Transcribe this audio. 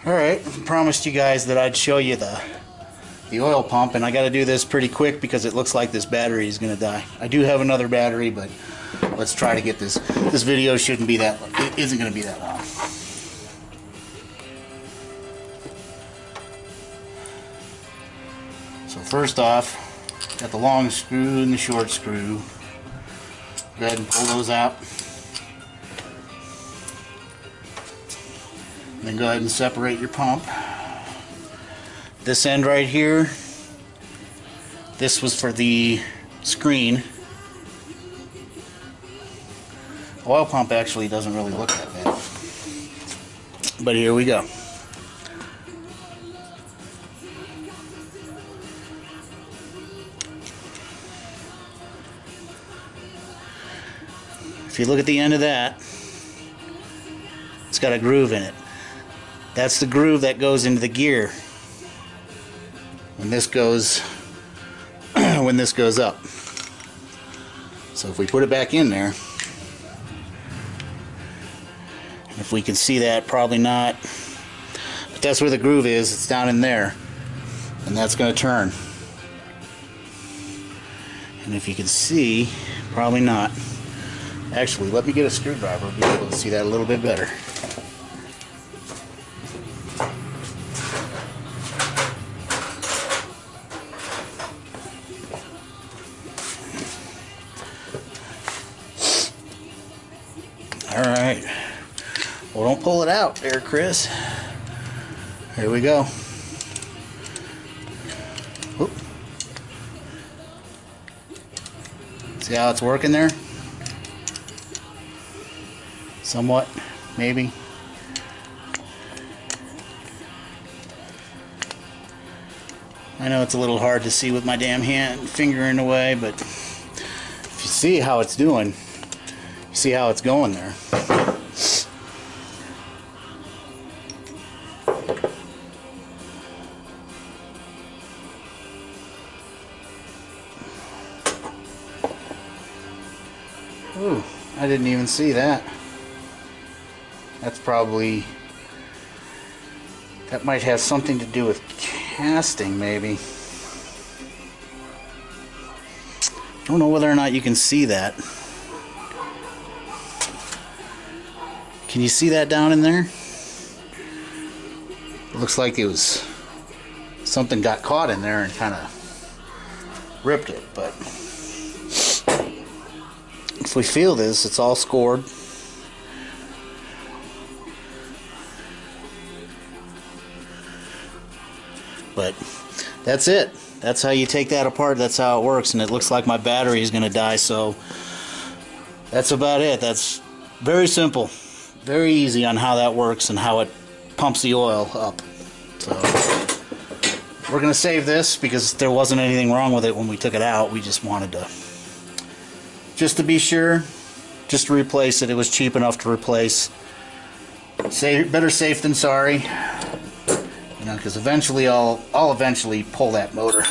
Alright, promised you guys that I'd show you the oil pump, and I got to do this pretty quick because it looks like this battery is going to die. I do have another battery, but let's try to get this. This video shouldn't be that long. It isn't going to be that long. So first off, got the long screw and the short screw. Go ahead and pull those out. Then go ahead and separate your pump. This end right here, this was for the screen. Oil pump actually doesn't really look that bad. But here we go. If you look at the end of that, it's got a groove in it. That's the groove that goes into the gear when this goes up. So if we put it back in there, if we can see that, probably not, but that's where the groove is. It's down in there, and that's going to turn. And if you can see, probably not. Actually, let me get a screwdriver to be able to see that a little bit better. Alright. Well, don't pull it out there, Chris. Here we go. Oop. See how it's working there? Somewhat, maybe. I know it's a little hard to see with my damn finger in the way, but if you see how it's doing, you see how it's going there. Ooh, I didn't even see that. That's probably, that might have something to do with casting, maybe. I don't know whether or not you can see that. Can you see that down in there? It looks like it was, something got caught in there and kind of ripped it, but if we feel this, it's all scored. But that's it. That's how you take that apart. That's how it works. And it looks like my battery is going to die. So that's about it. That's very simple. Very easy on how that works and how it pumps the oil up. So we're going to save this because there wasn't anything wrong with it when we took it out. We just wanted to, just to be sure, just to replace it. It was cheap enough to replace. Better safe than sorry. You know, because eventually I'll eventually pull that motor.